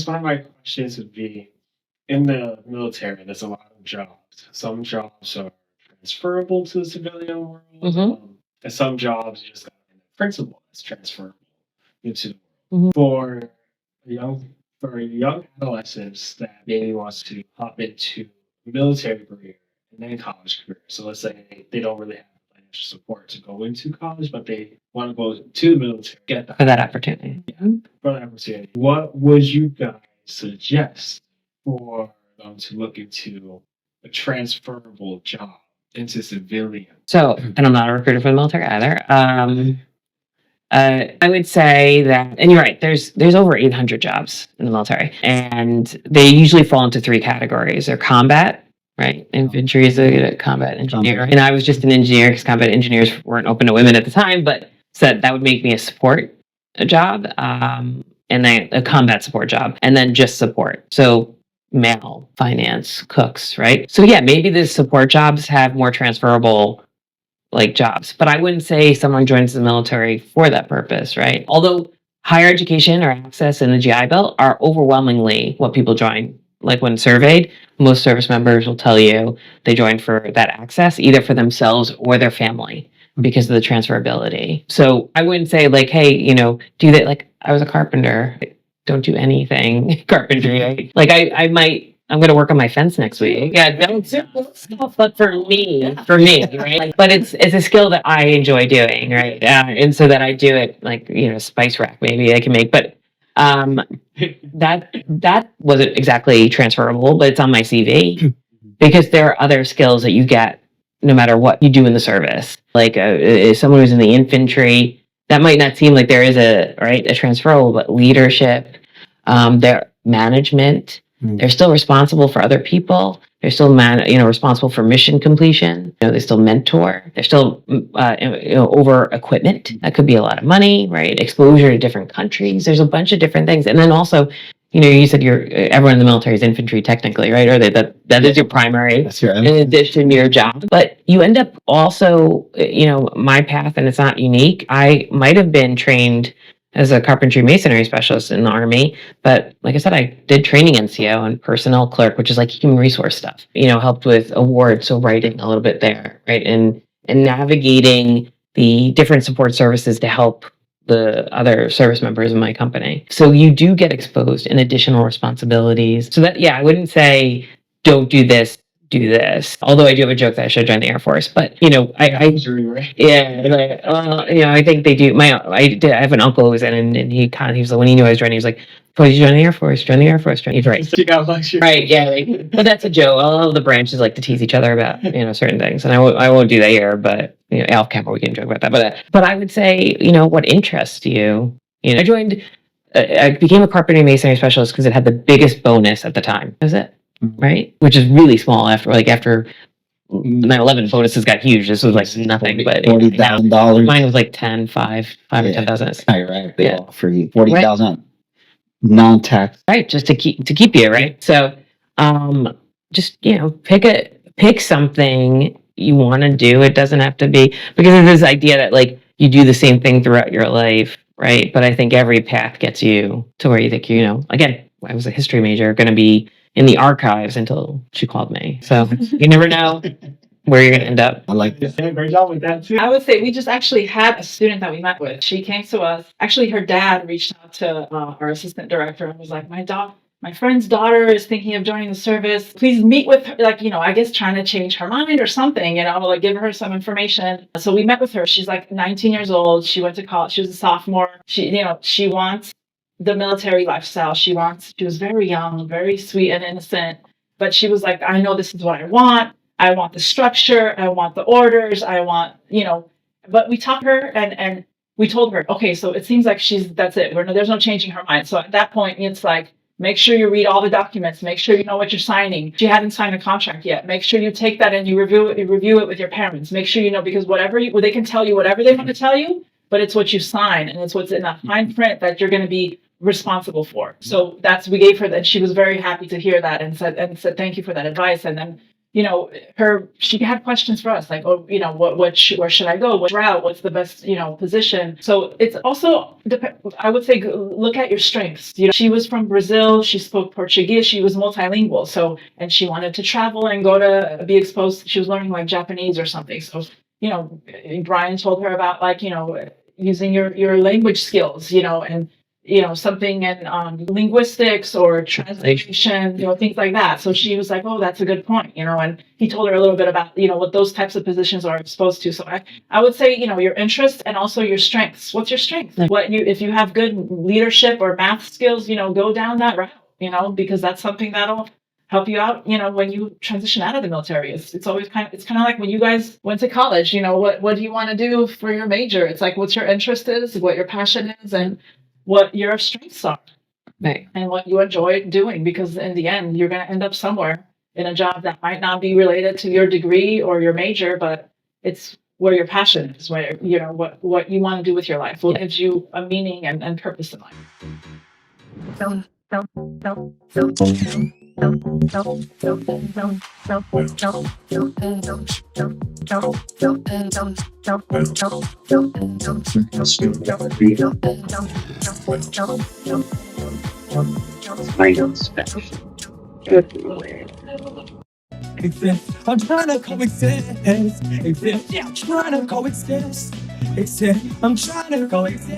guess one of my questions would be in the military, there's a lot of jobs. Some jobs are transferable to the civilian world, and some jobs you just got to principle is transferable into the world. For young young adolescents that maybe wants to hop into a military career and then college career. So let's say they don't really have financial support to go into college, but they want to go to the military, get for that opportunity. Yeah, for that opportunity. What would you guys suggest for them to look into a transferable job into civilian? So, and I'm not a recruiter for the military either. I would say that, and you're right, there's over 800 jobs in the military, and they usually fall into three categories. They're combat, right? Infantry is a combat engineer. And I was just an engineer because combat engineers weren't open to women at the time, but so that would make me a support job, and then a combat support job, and then just support. So male, finance, cooks, right? So yeah, maybe the support jobs have more transferable jobs, but I wouldn't say someone joins the military for that purpose, right? Although higher education or access in the GI Bill are overwhelmingly what people join. Like when surveyed, most service members will tell you they join for that access, either for themselves or their family because of the transferability. So I wouldn't say hey, do that. I was a carpenter. Don't do anything carpentry. Right? I'm going to work on my fence next week. Yeah, don't stuff, but for me, right? But it's a skill that I enjoy doing, right? And so that I do it, spice rack maybe I can make, but that wasn't exactly transferable, but it's on my CV because there are other skills that you get no matter what you do in the service. Someone who's in the infantry, that might not seem like there is a transferable, but leadership, their management. They're still responsible for other people. They're still responsible for mission completion. They still mentor. They're still over equipment. That could be a lot of money, right? Exposure to different countries. There's a bunch of different things. And then also, you said everyone in the military is infantry technically, right? Or that is your primary. That's your in addition to your job. But you end up also, my path, and it's not unique. I might have been trained as a carpentry masonry specialist in the Army. But like I said, I did training NCO and personnel clerk, which is human resource stuff, helped with awards. So writing a little bit there, right? And navigating the different support services to help the other service members in my company. So you do get exposed in additional responsibilities. So that, I wouldn't say don't do this, do this. Although I do have a joke that I should join the Air Force, but I think they do. I have an uncle who was in, and he was like, when he knew I was joining, he was like, "Oh, you join the Air Force? Join the Air Force." He's right. You got lectured. Right? Yeah. But that's a joke. All of the branches like to tease each other about certain things, and I won't do that here. But off camera we can joke about that. But I would say what interests you. I joined. I became a carpentry masonry specialist because it had the biggest bonus at the time. Is it? Right, which is really small after 9/11 bonuses got huge. This was nothing, but $40,000. Mine was $5 or 10,000. You're right. They offer you $40,000 non-tax. Right, just to keep you right. So, just pick something you want to do. It doesn't have to be because of this idea that you do the same thing throughout your life, right? But I think every path gets you to where you think Again, I was a history major, going to be in the archives until she called me. So you never know where you're going to end up. I like that. Great job with that too. I would say we just actually had a student that we met with. She came to us. Actually, her dad reached out to our assistant director and was like, my friend's daughter is thinking of joining the service. Please meet with her. I guess trying to change her mind or something, give her some information. So we met with her. She's 19 years old. She went to college. She was a sophomore. She wants the military lifestyle. She was very young, very sweet and innocent, but she was like, I know this is what I want. I want the structure. I want the orders. I want, but we taught her and we told her, okay, so it seems like that's it. There's no changing her mind. So at that point, it's make sure you read all the documents. Make sure you know what you're signing. She hadn't signed a contract yet. Make sure you take that and you review it with your parents. Make sure because they can tell you whatever they want to tell you, but it's what you sign and it's what's in that fine print that you're going to be responsible for. So we gave her that. She was very happy to hear that and said thank you for that advice. And then she had questions for us, like, oh, where should I go? What route? What's the best, position? So it's also, I would say, look at your strengths. She was from Brazil. She spoke Portuguese. She was multilingual. So, and she wanted to travel and go to be exposed. She was learning like Japanese or something. So, Brian told her about like, using your language skills, and something in linguistics or translation, things like that. So she was like, oh, that's a good point, and he told her a little bit about, what those types of positions are exposed to. So I would say, your interests and also your strengths. What's your strength? If you have good leadership or math skills, go down that route, because that's something that'll help you out, when you transition out of the military. It's always kind of like when you guys went to college, what do you want to do for your major? It's like, what's your interest is, what your passion is, and what your strengths are, Right. and what you enjoy doing, because in the end, you're going to end up somewhere in a job that might not be related to your degree or your major, but it's where your passion is, where, what you want to do with your life, what gives you a meaning and purpose in life. I'm trying to coexist. Yeah, I'm trying to coexist. I'm trying to coexist.